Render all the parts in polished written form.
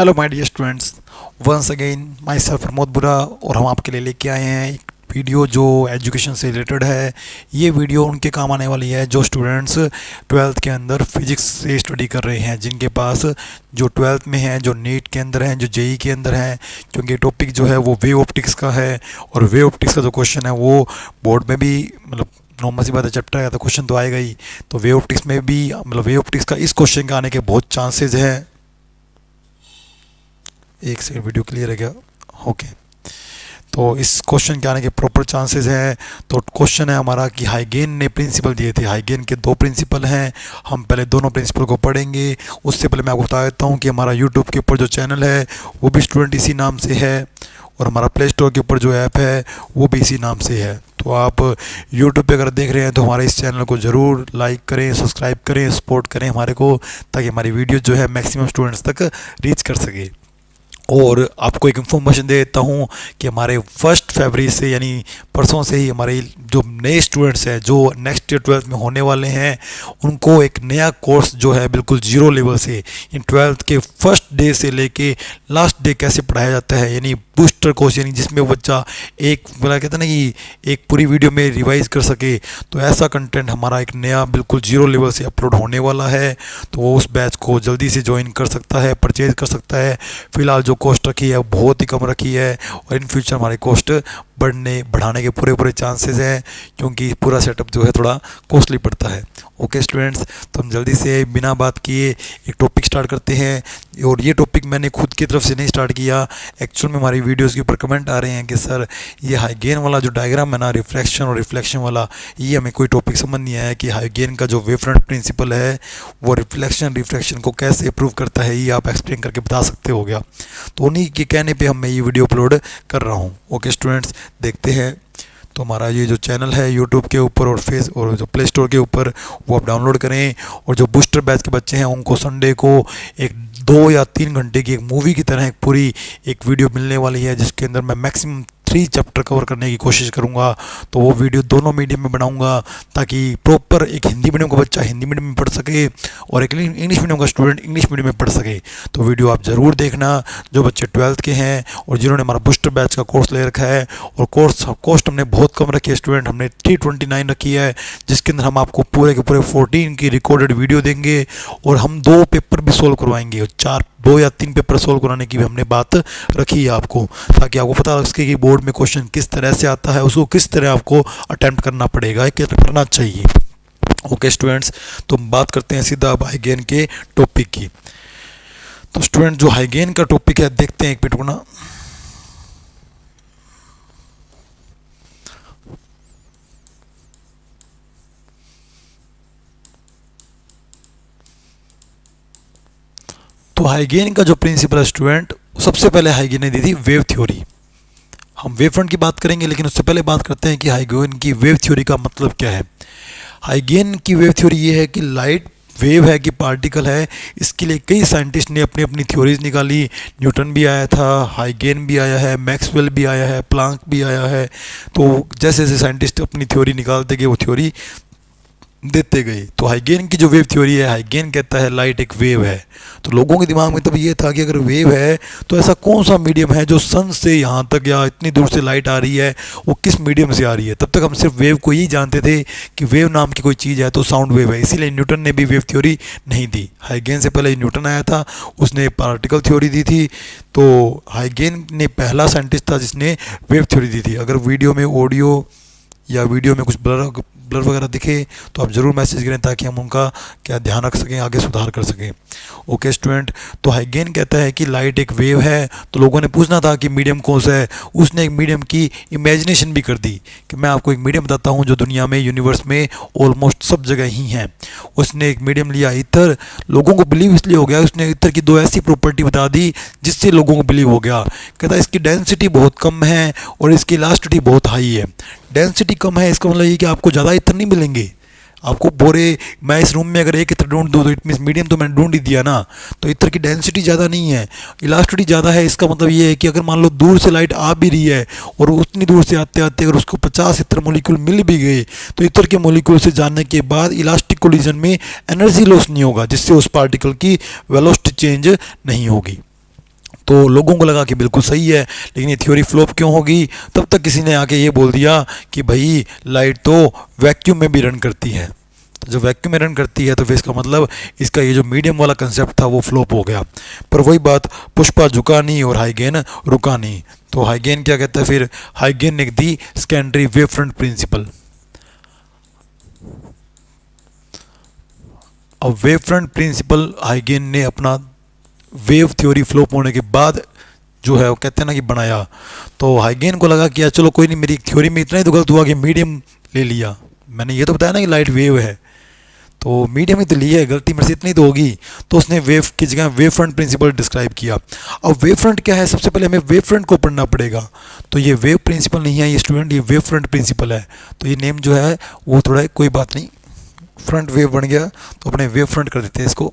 Hello my dear students, once again myself Pramod Bura और हम आपके लिए लेके आए हैं एक वीडियो जो एजुकेशन से रिलेटेड है। ये वीडियो उनके काम आने वाली है जो स्टूडेंट्स ट्वेल्थ के अंदर फिजिक्स से स्टडी कर रहे हैं, जिनके पास जो ट्वेल्थ में हैं, जो नीट के अंदर हैं, जो जेई के अंदर हैं। क्योंकि टॉपिक जो है वो वेव ऑप्टिक्स का है और वेव ऑप्टिक्स का जो क्वेश्चन है वो बोर्ड में भी नॉर्मल सी बात है, चैप्टर आया तो क्वेश्चन तो आएगा ही। तो वेव ऑप्टिक्स में भी वेव ऑप्टिक्स का इस क्वेश्चन के आने के बहुत चांसेज हैं। एक सेकंड, वीडियो क्लियर है क्या? ओके, तो इस क्वेश्चन के आने के प्रॉपर चांसेस हैं। तो क्वेश्चन है हमारा कि हाइगेन ने प्रिंसिपल दिए थे। हाइगेन के दो प्रिंसिपल हैं, हम पहले दोनों प्रिंसिपल को पढ़ेंगे। उससे पहले मैं आपको बता देता हूँ कि हमारा यूट्यूब के ऊपर जो चैनल है वो भी स्टूडेंट इसी नाम से है और हमारा प्ले स्टोर के ऊपर जो ऐप है वो भी इसी नाम से है। तो आप यूट्यूब पे अगर देख रहे हैं तो हमारे इस चैनल को ज़रूर लाइक करें, सब्सक्राइब करें, सपोर्ट करें हमारे को, ताकि हमारी वीडियो जो है मैक्सिमम स्टूडेंट्स तक रीच कर सके। और आपको एक इन्फॉर्मेशन दे देता हूँ कि हमारे 1 फरवरी से यानी परसों से ही हमारे जो नए स्टूडेंट्स हैं जो नेक्स्ट ईयर 12th में होने वाले हैं, उनको एक नया कोर्स जो है बिल्कुल जीरो लेवल से इन 12th के फर्स्ट डे से लेके लास्ट डे कैसे पढ़ाया जाता है, यानी बूस्टर कोर्स, यानी जिसमें वो बच्चा एक बोला कहते हैं ना कि एक पूरी वीडियो में रिवाइज कर सके। तो ऐसा कंटेंट हमारा एक नया बिल्कुल जीरो लेवल से अपलोड होने वाला है। तो वो उस बैच को जल्दी से ज्वाइन कर सकता है, परचेज कर सकता है। फिलहाल जो कॉस्ट रखी है वो बहुत ही कम रखी है और इन फ्यूचर हमारी कॉस्ट बढ़ाने के पूरे चांसेस हैं, क्योंकि पूरा सेटअप जो है थोड़ा कॉस्टली पड़ता है। ओके स्टूडेंट्स, तो हम जल्दी से बिना बात किए एक टॉपिक स्टार्ट करते हैं। और ये टॉपिक मैंने खुद की तरफ से नहीं स्टार्ट किया, एक्चुअल में हमारी वीडियोस के ऊपर कमेंट आ रहे हैं कि सर ये हाइगेन वाला जो डायग्राम है ना, रिफ्लेक्शन और रिफ्लेक्शन वाला, ये हमें कोई टॉपिक समझ नहीं आया कि हाइगेन का जो वेवफ्रंट प्रिंसिपल है वो रिफ्लेक्शन को कैसे प्रूव करता है, ये आप एक्सप्लेन करके बता सकते हो क्या? तो उन्हीं के कहने पर मैं ये वीडियो अपलोड कर रहा हूँ। ओके स्टूडेंट्स, देखते हैं। तो हमारा ये जो चैनल है यूट्यूब के ऊपर और जो प्ले स्टोर के ऊपर वो आप डाउनलोड करें। और जो बूस्टर बैच के बच्चे हैं उनको संडे को एक 2 या 3 घंटे की एक मूवी की तरह एक पूरी एक वीडियो मिलने वाली है, जिसके अंदर मैं मैक्सिमम 3 चैप्टर कवर करने की कोशिश करूंगा। तो वो वीडियो दोनों मीडियम में बनाऊंगा ताकि प्रॉपर एक हिंदी मीडियम का बच्चा हिंदी मीडियम में पढ़ सके और एक इंग्लिश मीडियम का स्टूडेंट इंग्लिश मीडियम में पढ़ सके। तो वीडियो आप ज़रूर देखना जो बच्चे 12th के हैं और जिन्होंने हमारा बूस्टर बैच का कोर्स ले रखा है। और कॉस्ट हमने बहुत कम रखी है स्टूडेंट, हमने 329 रखी है, जिसके अंदर हम आपको पूरे के पूरे 14 की रिकॉर्डेड वीडियो देंगे और हम 2 पेपर भी सोल्व करवाएंगे और 2 या 3 पेपर सोल्व कराने की भी हमने बात रखी है आपको, ताकि आपको पता लग सके कि बोर्ड में क्वेश्चन किस तरह से आता है, उसको किस तरह आपको अटेम्प्ट करना पड़ेगा, किस तरह करना चाहिए। ओके स्टूडेंट्स, तो हम बात करते हैं सीधा अब हाइगेन के टॉपिक की। तो स्टूडेंट जो हाइगेन का टॉपिक है देखते हैं, एक मिनट रुकना। तो हाइगेन का जो प्रिंसिपल है स्टूडेंट, सबसे पहले हाइगेन ने दी थी वेव थ्योरी। हम वेव फ्रंट की बात करेंगे, लेकिन उससे पहले बात करते हैं कि हाइगेन की वेव थ्योरी का मतलब क्या है। हाइगेन की वेव थ्योरी ये है कि लाइट वेव है कि पार्टिकल है, इसके लिए कई साइंटिस्ट ने अपनी अपनी थ्योरीज निकाली। न्यूटन भी आया था, हाइगेन भी आया है, मैक्सवेल भी आया है, प्लांक भी आया है। तो जैसे जैसे साइंटिस्ट अपनी थ्योरी निकालते गए वो थ्योरी देते गए। तो हाइगेन की जो वेव थ्योरी है, हाइगेन कहता है लाइट एक वेव है। तो लोगों के दिमाग में तब ये था कि अगर वेव है तो ऐसा कौन सा मीडियम है जो सन से यहाँ तक या इतनी दूर से लाइट आ रही है, वो किस मीडियम से आ रही है। तब तक हम सिर्फ वेव को ही जानते थे कि वेव नाम की कोई चीज़ है तो साउंड वेव है, इसीलिए न्यूटन ने भी वेव थ्योरी नहीं दी। हाइगेन से पहले न्यूटन आया था, उसने पार्टिकल थ्योरी दी थी। तो हाइगेन ने पहला साइंटिस्ट था जिसने वेव थ्योरी दी थी। अगर वीडियो में ऑडियो या वीडियो में कुछ ब्लर वगैरह दिखे तो आप ज़रूर मैसेज करें ताकि हम उनका क्या ध्यान रख सकें, आगे सुधार कर सकें। ओके स्टूडेंट, तो हाइगेन कहता है कि लाइट एक वेव है। तो लोगों ने पूछना था कि मीडियम कौन सा है, उसने एक मीडियम की इमेजिनेशन भी कर दी कि मैं आपको एक मीडियम बताता हूँ जो दुनिया में यूनिवर्स में ऑलमोस्ट सब जगह ही है। उसने एक मीडियम लिया ईथर। लोगों को बिलीव इसलिए हो गया, उसने ईथर की 2 ऐसी प्रॉपर्टी बता दी जिससे लोगों को बिलीव हो गया। कहता है इसकी डेंसिटी बहुत कम है और इसकी इलास्टिसिटी बहुत हाई है। डेंसिटी कम है इसका मतलब ये कि आपको ज़्यादा इत्र नहीं मिलेंगे। आपको बोरे मैं इस रूम में अगर एक इत्र ढूंढ दूँ तो इट मीन्स मीडियम तो मैंने ढूंढ ही दिया ना। तो इत्र की डेंसिटी ज़्यादा नहीं है, इलास्टिसिटी ज़्यादा है। इसका मतलब ये है कि अगर मान लो दूर से लाइट आ भी रही है और उतनी दूर से आते आते अगर उसको 50 इत्र मोलिक्यूल मिल भी गए तो इत्र के मोलिक्यूल से जानने के बाद इलास्टिक कोलिजन में एनर्जी लॉस नहीं होगा, जिससे उस पार्टिकल की वेलोसिटी चेंज नहीं होगी। तो लोगों को लगा कि बिल्कुल सही है, लेकिन ये थ्योरी फ्लॉप क्यों होगी? तब तक किसी ने आके ये बोल दिया कि भाई लाइट तो वैक्यूम में भी रन करती है। तो जब वैक्यूम में रन करती है तो फिर इसका मतलब इसका ये जो मीडियम वाला कंसेप्ट था वो फ्लॉप हो गया। पर वही बात, पुष्पा झुका नहीं और हाइगेन रुका नहीं। तो हाइगेन क्या कहता है फिर? हाइगेन ने दी सेकेंडरी वेव फ्रंट प्रिंसिपल। अब वेव फ्रंट प्रिंसिपल हाइगेन ने अपना वेव थ्योरी फ्लॉप होने के बाद जो है वो कहते हैं ना कि बनाया। तो हाइगेन को लगा कि यार चलो कोई नहीं, मेरी थ्योरी में इतना ही तो गलत हुआ कि मीडियम ले लिया। मैंने ये तो बताया ना कि लाइट वेव है, तो मीडियम ही तो ली है, गलती मेरे से इतनी तो होगी। तो उसने वेव की जगह वेव फ्रंट प्रिंसिपल डिस्क्राइब किया। अब वेव फ्रंट क्या है? सबसे पहले हमें वेव फ्रंट को पढ़ना पड़ेगा। तो ये वेव प्रिंसिपल नहीं है ये स्टूडेंट, ये वेव फ्रंट प्रिंसिपल है। तो ये नेम जो है वो थोड़ा कोई बात नहीं, फ्रंट वेव बन गया तो अपने वेव फ्रंट कर देते हैं इसको।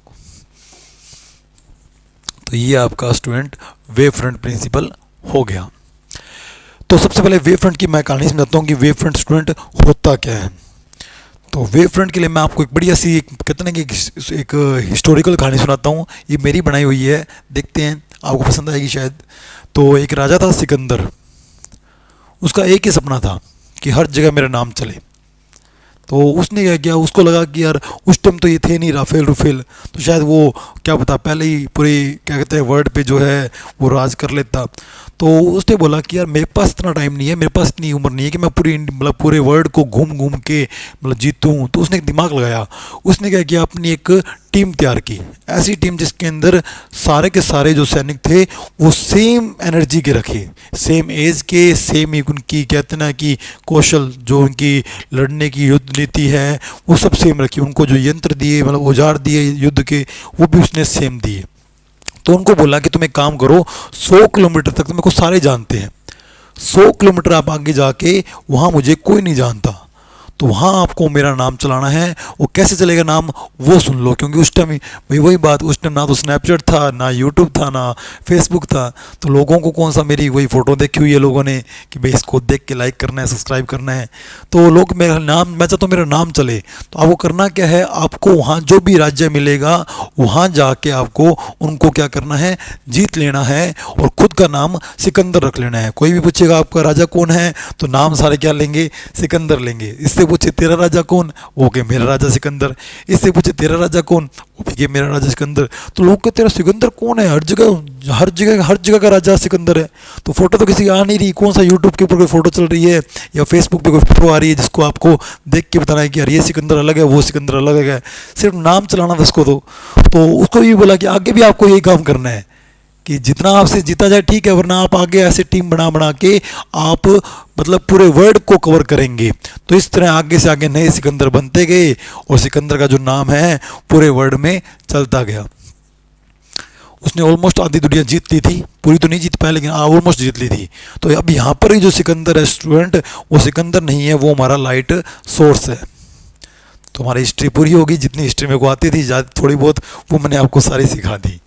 तो ये आपका स्टूडेंट वेव फ्रंट प्रिंसिपल हो गया। तो सबसे पहले वेव फ्रंट की मैं कहानी समझाता हूँ कि वेव फ्रंट स्टूडेंट होता क्या है। तो वेव फ्रंट के लिए मैं आपको एक बढ़िया सी कहते हैं ना कि एक हिस्टोरिकल कहानी सुनाता हूँ। ये मेरी बनाई हुई है, देखते हैं आपको पसंद आएगी शायद। तो एक राजा था सिकंदर, उसका एक ही सपना था कि हर जगह मेरा नाम चले। तो उसने क्या किया, उसको लगा कि यार उस टाइम तो ये थे नहीं राफेल रुफेल, तो शायद वो क्या पता पहले ही पूरी क्या कहते हैं वर्ल्ड पे जो है वो राज कर लेता। तो उसने बोला कि यार मेरे पास इतना टाइम नहीं है, मेरे पास इतनी उम्र नहीं है कि मैं पूरे वर्ल्ड को घूम घूम के जीतूँ। तो उसने एक दिमाग लगाया, उसने क्या किया, अपनी एक टीम तैयार की, ऐसी टीम जिसके अंदर सारे के सारे जो सैनिक थे वो सेम एनर्जी के रखे, सेम एज के, सेम ही उनकी कहते ना कि कौशल, जो उनकी लड़ने की युद्ध नीति है वो सब सेम रखी। उनको जो यंत्र दिए औजार दिए युद्ध के वो भी उसने सेम दिए। तो उनको बोला कि तुम एक काम करो, 100 किलोमीटर तक तो मेरे को सारे जानते हैं, 100 किलोमीटर आप आगे जाके वहाँ मुझे कोई नहीं जानता, तो वहाँ आपको मेरा नाम चलाना है। वो कैसे चलेगा नाम वो सुन लो, क्योंकि उस टाइम भाई वही बात, उस टाइम ना तो स्नैपचैट था, ना यूट्यूब था, ना फेसबुक था। तो लोगों को कौन सा मेरी वही फ़ोटो देखी हुई है लोगों ने कि भाई इसको देख के लाइक करना है, सब्सक्राइब करना है। तो लोग मेरा नाम, मैं चाहता हूँ मेरा नाम चले। तो आपको करना क्या है, आपको वहाँ जो भी राज्य मिलेगा वहाँ जाके आपको उनको क्या करना है, जीत लेना है और ख़ुद का नाम सिकंदर रख लेना है। कोई भी पूछेगा आपका राजा कौन है तो नाम सारे क्या लेंगे, सिकंदर लेंगे। इससे पूछे तेरा राजा कौन, वो के मेरा राजा सिकंदर। इससे पूछे तेरा राजा कौन, वो भी के मेरा राजा सिकंदर। तो लोग कहते तेरा सिकंदर कौन है, हर जगह का राजा सिकंदर है। तो फोटो तो किसी की आ नहीं रही, कौन सा यूट्यूब के ऊपर कोई फोटो चल रही है या फेसबुक पे कोई फोटो आ रही है जिसको आपको देख के बताना है कि यार ये सिकंदर अलग है, वो सिकंदर अलग है। सिर्फ नाम चलाना था उसको। तो उसको भी बोला कि आगे भी आपको यही काम करना है कि जितना आपसे जीता जाए ठीक है, वरना आप आगे ऐसे टीम बना के आप पूरे वर्ल्ड को कवर करेंगे। तो इस तरह आगे से आगे नए सिकंदर बनते गए और सिकंदर का जो नाम है पूरे वर्ल्ड में चलता गया। उसने ऑलमोस्ट आधी दुनिया जीत ली थी, पूरी तो नहीं जीत पाया लेकिन ऑलमोस्ट जीत ली थी। तो अब यहाँ पर ही जो सिकंदर है स्टूडेंट, वो सिकंदर नहीं है, वो हमारा लाइट सोर्स है। तो हमारी हिस्ट्री पूरी होगी, जितनी हिस्ट्री मेरे को आती थी थोड़ी बहुत वो मैंने आपको सारी सिखा दी।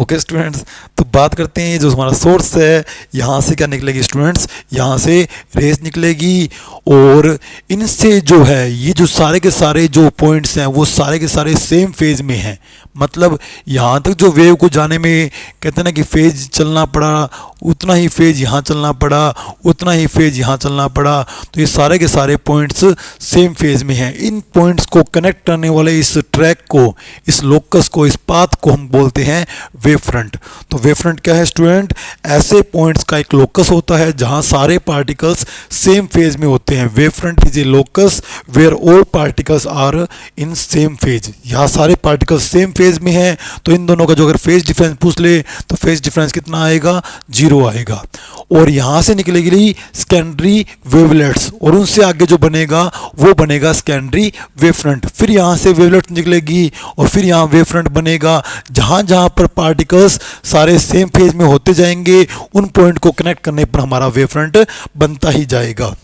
ओके स्टूडेंट्स, तो बात करते हैं जो हमारा सोर्स है, यहाँ से क्या निकलेगी स्टूडेंट्स, यहाँ से रेस निकलेगी। और इनसे जो है ये जो सारे के सारे जो पॉइंट्स हैं वो सारे के सारे सेम फेज में हैं। मतलब यहाँ तक जो वेव को जाने में कहते हैं ना कि फेज चलना पड़ा, उतना ही फेज यहाँ चलना पड़ा, उतना ही फेज यहाँ चलना पड़ा। तो ये सारे के सारे पॉइंट्स सेम फेज में हैं। इन पॉइंट्स को कनेक्ट करने वाले इस ट्रैक को, इस लोकस को, इस पाथ को हम बोलते हैं वेव फ्रंट। तो वेव फ्रंट क्या है स्टूडेंट, ऐसे पॉइंट्स का एक लोकस होता है जहां सारे पार्टिकल्स सेम फेज में होते हैं। Wave front is a locus where all particles are in same phase. यहाँ सारे पार्टिकल्स सेम फेज में हैं, तो इन दोनों का जो अगर फेज डिफरेंस पूछ ले तो फेज डिफरेंस कितना आएगा, 0 आएगा। और यहाँ से निकलेगी सेकेंडरी वेवलेट्स और उनसे आगे जो बनेगा वो बनेगा सेकेंडरी वेव फ्रंट। फिर यहाँ से वेवलेट्स निकलेगी और फिर यहाँ वेव फ्रंट बनेगा। जहाँ जहाँ पर पार्टिकल्स सारे सेम फेज में होते जाएंगे उन पॉइंट को कनेक्ट करने पर हमारा वेव फ्रंट बनता ही जाएगा।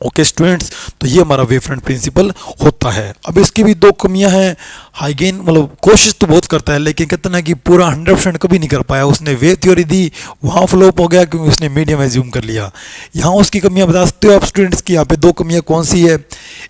ओके स्टूडेंट्स, तो ये हमारा वेव फ्रंट प्रिंसिपल होता है। अब इसकी भी दो कमियां हैं। हाई गेन मतलब कोशिश तो बहुत करता है, लेकिन कहते ना कि पूरा 100% कभी नहीं कर पाया। उसने वेव थ्योरी दी, वहाँ फ्लॉप हो गया क्योंकि उसने मीडियम एज्यूम कर लिया। यहाँ उसकी कमियां बता सकते हो आप स्टूडेंट्स की? यहाँ पे दो कमियां कौन सी है?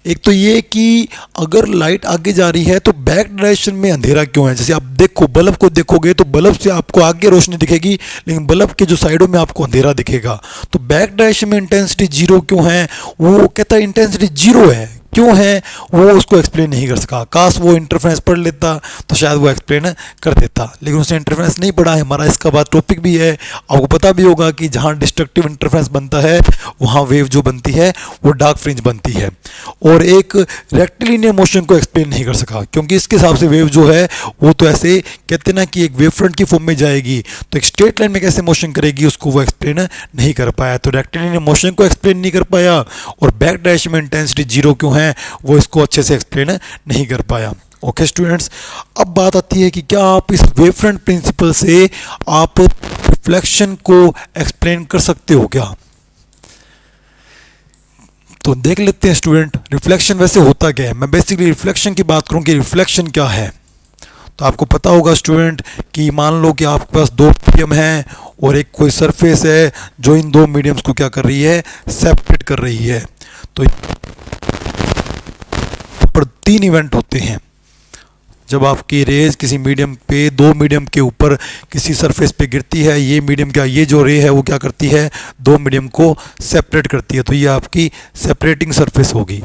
एक तो ये कि अगर लाइट आगे जा रही है तो बैक डायरेक्शन में अंधेरा क्यों है? जैसे आप देखो बल्ब को देखोगे तो बल्ब से आपको आगे रोशनी दिखेगी, लेकिन बल्ब के जो साइडों में आपको अंधेरा दिखेगा। तो बैक डायरेक्शन में इंटेंसिटी जीरो क्यों है? वो कहता है इंटेंसिटी जीरो है, क्यों है वो उसको एक्सप्लेन नहीं कर सका। काश वो इंटरफेरेंस पढ़ लेता तो शायद वो एक्सप्लेन कर देता, लेकिन उसने इंटरफेरेंस नहीं पढ़ा है। हमारा इसका बाद टॉपिक भी है, आपको पता भी होगा कि जहाँ डिस्ट्रक्टिव इंटरफेरेंस बनता है वहाँ वेव जो बनती है वो डार्क फ्रिंज बनती है। और एक रेक्टिलिनियर मोशन को एक्सप्लेन नहीं कर सका, क्योंकि इसके हिसाब से वेव जो है वो तो ऐसे कहते ना कि एक वेव फ्रंट की फॉर्म में जाएगी, तो एक स्ट्रेट लाइन में कैसे मोशन करेगी उसको वो एक्सप्लेन नहीं कर पाया। तो रेक्टिलिनियर मोशन को एक्सप्लेन नहीं कर पाया, और बैक डायरेक्शन में इंटेंसिटी जीरो क्यों है वो इसको अच्छे से एक्सप्लेन नहीं कर पाया। ओके स्टूडेंट्स, अब बात आती है कि क्या आप इस वेव फ्रंट प्रिंसिपल से आप रिफ्लेक्शन को एक्सप्लेन कर सकते हो क्या? तो देख लेते हैं स्टूडेंट, रिफ्लेक्शन वैसे होता क्या है। मैं बेसिकली रिफ्लेक्शन की बात करूं कि रिफ्लेक्शन क्या है, तो आपको पता होगा स्टूडेंट कि मान लो कि आपके पास दो मीडियम हैं और एक कोई सरफेस है जो इन दो मीडियम्स को क्या कर रही है, सेपरेट कर रही है। तो पर तीन इवेंट होते हैं जब आपकी रेज किसी मीडियम पे, दो मीडियम के ऊपर किसी सरफेस पे गिरती है। ये मीडियम क्या, ये जो रे है वो क्या करती है, दो मीडियम को सेपरेट करती है। तो ये आपकी सेपरेटिंग सरफेस होगी।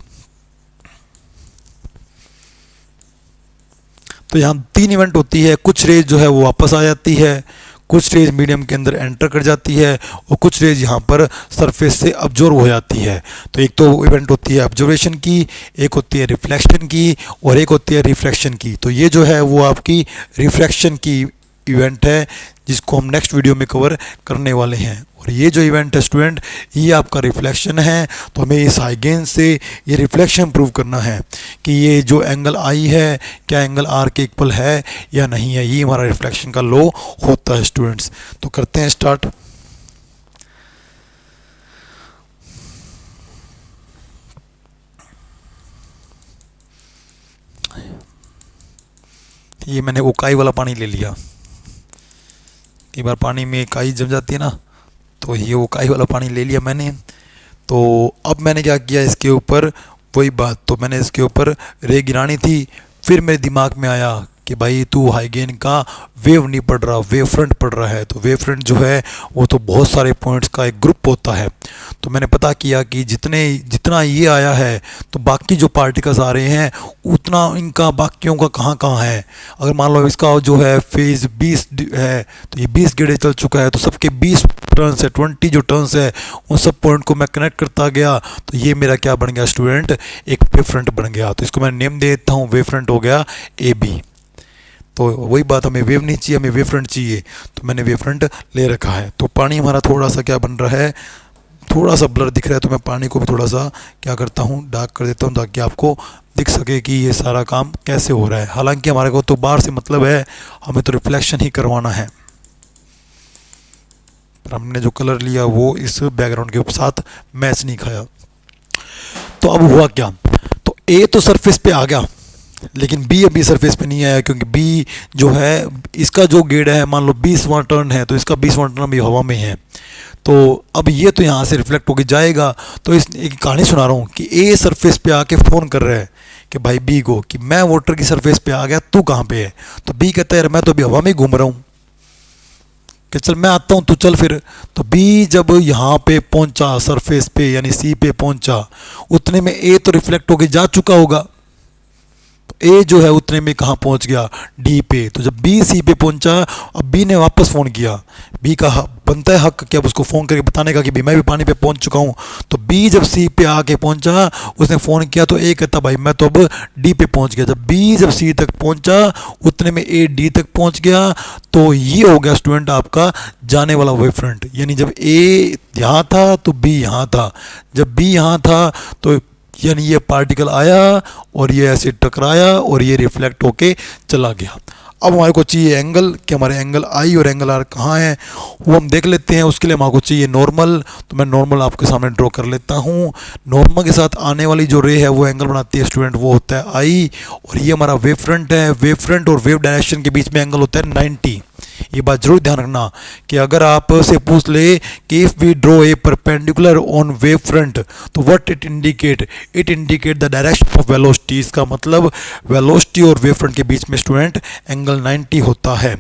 तो यहाँ तीन इवेंट होती है, कुछ रेज जो है वो वापस आ जाती है, कुछ रेज मीडियम के अंदर एंटर कर जाती है, और कुछ रेज यहाँ पर सरफेस से ऑब्जर्व हो जाती है। तो एक तो इवेंट होती है ऑब्जर्वेशन की, एक होती है रिफ्लेक्शन की, और एक होती है रिफ्लेक्शन की। तो ये जो है वो आपकी रिफ्लेक्शन की इवेंट है, जिसको हम नेक्स्ट वीडियो में कवर करने वाले हैं। और ये जो इवेंट है स्टूडेंट, ये आपका रिफ्लेक्शन है। तो हमें इस हाइगेन से ये रिफ्लेक्शन प्रूव करना है कि ये जो एंगल आई है क्या एंगल आर के इक्वल है या नहीं है। ये हमारा रिफ्लेक्शन का लॉ होता है स्टूडेंट्स। तो करते हैं स्टार्ट। ये मैंने वो काई वाला पानी ले लिया। कई बार पानी में काई जम जाती है ना, तो ये वो काई वाला पानी ले लिया मैंने। तो अब मैंने क्या किया, इसके ऊपर वही बात, तो मैंने इसके ऊपर रे गिरानी थी। फिर मेरे दिमाग में आया कि भाई तू हाइगेन का वेव नहीं पढ़ रहा, वेव फ्रंट पढ़ रहा है। तो वेव फ्रंट जो है वो तो बहुत सारे पॉइंट्स का एक ग्रुप होता है। तो मैंने पता किया कि जितना ये आया है तो बाकी जो पार्टिकल्स आ रहे हैं उतना इनका बाकियों का कहाँ कहाँ है। अगर मान लो इसका जो है फेज 20 है, तो ये 20 गेड़े चल चुका है, तो सबके 20 टर्न्स है, 20 जो टर्न्स है उन सब पॉइंट को मैं कनेक्ट करता गया। तो ये मेरा क्या बन गया स्टूडेंट, एक वेव फ्रंट बन गया। तो इसको मैं नेम दे देता हूँ, वेव फ्रंट हो गया AB। तो वही बात, हमें वेव नहीं चाहिए, हमें वेव फ्रंट चाहिए, तो मैंने वेव फ्रंट ले रखा है। तो पानी हमारा थोड़ा सा क्या बन रहा है, थोड़ा सा ब्लर दिख रहा है, तो मैं पानी को भी थोड़ा सा क्या करता हूँ, डार्क कर देता हूँ, ताकि आपको दिख सके कि ये सारा काम कैसे हो रहा है। हालांकि हमारे को तो बाहर से मतलब है, हमें तो रिफ्लेक्शन ही करवाना है, पर हमने जो कलर लिया वो इस बैकग्राउंड के साथ मैच नहीं खाया। तो अब हुआ क्या, तो A तो सरफेस पे आ गया, लेकिन B अभी सरफेस पे नहीं आया, क्योंकि B जो है इसका जो गेड़ है मान लो 20वां टर्न है, तो इसका 20वां टर्न अभी हवा में है। तो अब ये तो यहाँ से रिफ्लेक्ट होकर जाएगा। तो इस एक कहानी सुना रहा हूँ कि A सरफेस पे आके फ़ोन कर रहा है कि भाई B को कि मैं वाटर की सरफेस पे आ गया, तू कहाँ पे है। तो B कहता है यार मैं तो अभी हवा में घूम रहा हूँ, कि चल मैं आता हूँ तू चल फिर। तो B जब यहाँ पे पहुँचा सरफेस पे यानी C पे पहुँचा, उतने में A तो रिफ्लेक्ट होके जा चुका होगा। A जो है उतने में कहाँ पहुँच गया, D पे। तो जब B C पे पहुँचा, अब B ने वापस फ़ोन किया। B का बनता है हक कि अब उसको फ़ोन करके बताने का कि भाई मैं भी पानी पे पहुँच चुका हूँ। तो B जब C पे आके पहुँचा, उसने फ़ोन किया, तो A कहता भाई मैं तो अब D पे पहुँच गया। जब B जब C तक पहुँचा, उतने में A D तक पहुँच गया। तो ये हो गया स्टूडेंट आपका जाने वाला वेव फ्रंट। यानी जब A यहाँ था तो B यहाँ था, जब B यहाँ था तो यानी ये पार्टिकल आया और ये ऐसे टकराया और ये रिफ्लेक्ट होके चला गया। अब हमारे को चाहिए एंगल, कि हमारे एंगल आई और एंगल आर कहाँ है, वो हम देख लेते हैं। उसके लिए हमारे को चाहिए नॉर्मल, तो मैं नॉर्मल आपके सामने ड्रॉ कर लेता हूँ। नॉर्मल के साथ आने वाली जो रे है वो एंगल बनाती है स्टूडेंट, वो होता है आई। और ये हमारा वेव फ्रंट है, वेव फ्रंट और वेव डायरेक्शन के बीच में एंगल होता है 90। ये बात जरूर ध्यान रखना कि अगर आप से पूछ ले कि if we draw a perpendicular on wave front, तो what it indicate the direction of velocity. इसका मतलब वेलोसिटी और वेव फ्रंट के बीच में स्टूडेंट एंगल 90 होता है।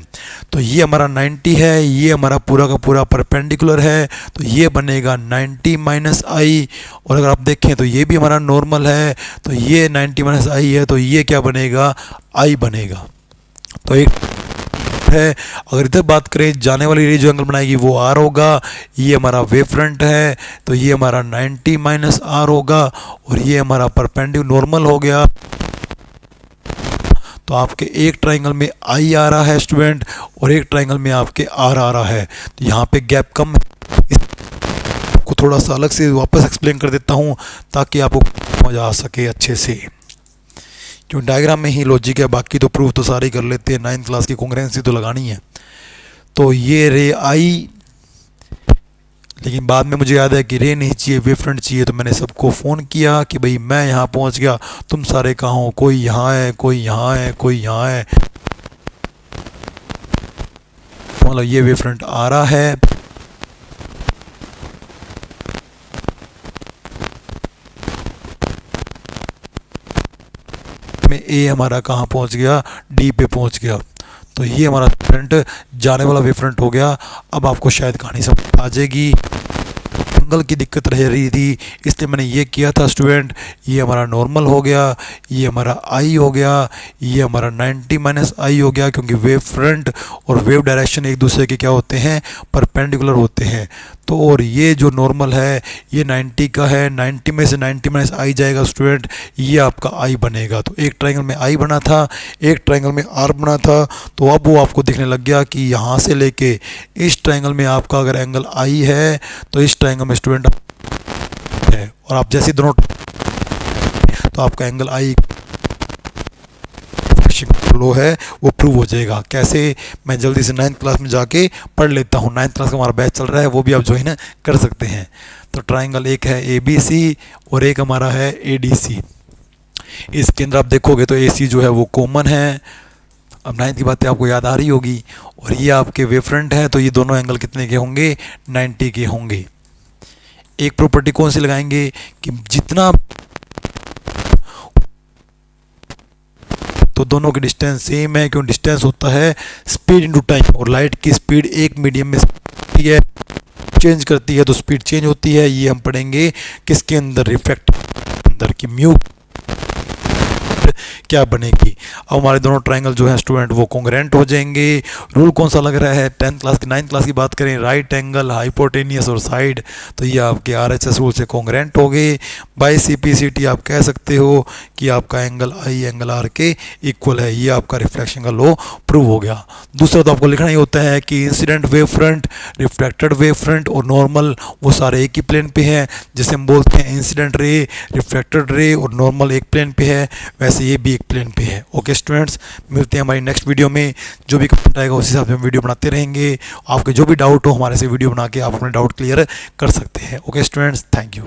तो ये हमारा 90 है, ये हमारा पूरा का पूरा परपेंडिकुलर है, तो ये बनेगा 90 माइनस आई। और अगर आप देखें तो ये भी हमारा नॉर्मल है, तो ये 90 माइनस आई है, तो ये क्या बनेगा, आई बनेगा। तो एक है, अगर इधर बात करें जाने वाली रे जो एंगल बनाएगी वो आर होगा। ये हमारा वेव फ्रंट है, तो ये हमारा 90 माइनस आर होगा। और ये हमारा परपेंडिकुलर नॉर्मल हो गया। तो आपके एक ट्रायंगल में आई आ रहा है स्टूडेंट, और एक ट्रायंगल में आपके आर आ रहा है, तो यहाँ पे गैप कम है। आपको थोड़ा सा अलग से वापस एक्सप्लेन कर देता हूँ ताकि आपको समझ आ सके अच्छे से, क्यों डायग्राम में ही लॉजिक है, बाकी तो प्रूफ तो सारे कर लेते हैं। 9th क्लास की कॉन्ग्रुएंसी तो लगानी है। तो ये रे आई, लेकिन बाद में मुझे याद है कि रे नहीं चाहिए, वेव फ्रंट चाहिए। तो मैंने सबको फ़ोन किया कि भाई मैं यहाँ पहुँच गया, तुम सारे कहाँ हो, कोई यहाँ है, कोई यहाँ है, कोई यहाँ है। मतलब ये वेव फ्रंट आ रहा है, में ए हमारा कहाँ पहुँच गया, डी पे पहुँच गया। तो ये हमारा फ्रंट जाने वाला वेव फ्रंट हो गया। अब आपको शायद कहानी समझ आ जाएगी। एंगल की दिक्कत रह रही थी, इसलिए मैंने ये किया था स्टूडेंट। ये हमारा नॉर्मल हो गया, ये हमारा आई हो गया, ये हमारा 90 माइनस आई हो गया, क्योंकि वेव फ्रंट और वेव डायरेक्शन एक दूसरे के क्या होते हैं, परपेंडिकुलर होते हैं। तो और ये जो नॉर्मल है ये 90 का है, 90 में से 90 माइनस आई जाएगा स्टूडेंट, ये आपका आई बनेगा। तो एक ट्रायंगल में आई बना था, एक ट्रायंगल में आर बना था। तो अब वो आपको दिखने लग गया कि यहाँ से लेके इस ट्रायंगल में आपका अगर एंगल आई है, तो इस ट्रायंगल में स्टूडेंट है, और आप जैसे दोनों तो आपका एंगल आई लो है वो प्रूव हो जाएगा। कैसे, मैं जल्दी से 9th क्लास में जाके पढ़ लेता हूँ। 9th क्लास का हमारा बैच चल रहा है, वो भी आप ज्वाइन कर सकते हैं। तो ट्रायंगल एक है ए बी सी और एक हमारा है ए डी सी। इसके अंदर आप देखोगे तो ए सी जो है वो कॉमन है। अब 9th की बातें आपको याद आ रही होगी। और ये आपके वेव फ्रंट है, तो ये दोनों एंगल कितने के होंगे, 90 के होंगे। एक प्रॉपर्टी कौन सी लगाएंगे कि जितना तो दोनों की डिस्टेंस सेम है, क्यों डिस्टेंस होता है स्पीड इनटू टाइम, और लाइट की स्पीड एक मीडियम में है चेंज करती है तो स्पीड चेंज होती है। ये हम पढ़ेंगे किसके अंदर, रिफ्रैक्टर अंदर की म्यू क्या बनेगी। अब हमारे दोनों ट्रायंगल जो है स्टूडेंट वो कॉन्ग्रुएंट हो जाएंगे। रूल कौन सा लग रहा है, 10th क्लास की 9th क्लास की बात करें, राइट एंगल, हाइपोटेनियस और साइड, तो ये आपके RHS रूल से कॉन्ग्रुएंट हो गए। बाय CPCT आप कह सकते हो कि आपका एंगल आई एंगल आर के इक्वल है। ये आपका रिफ्लेक्शन का लॉ प्रूव हो गया। दूसरा तो आपको लिखना ही होता है कि incident wave front, refracted wave front और नॉर्मल वो सारे एक ही प्लेन पे हैं। जैसे हम बोलते हैं इंसिडेंट रे, रिफ्रैक्टेड रे और नॉर्मल एक प्लेन पे है, वैसे ये भी एक प्लेन पे है। ओके स्टूडेंट्स, मिलते हैं हमारी नेक्स्ट वीडियो में। जो भी कंटेंट आएगा उस हिसाब से हम वीडियो बनाते रहेंगे। आपके जो भी डाउट हो हमारे से वीडियो बना के आप अपने डाउट क्लियर कर सकते हैं। Okay students, thank you.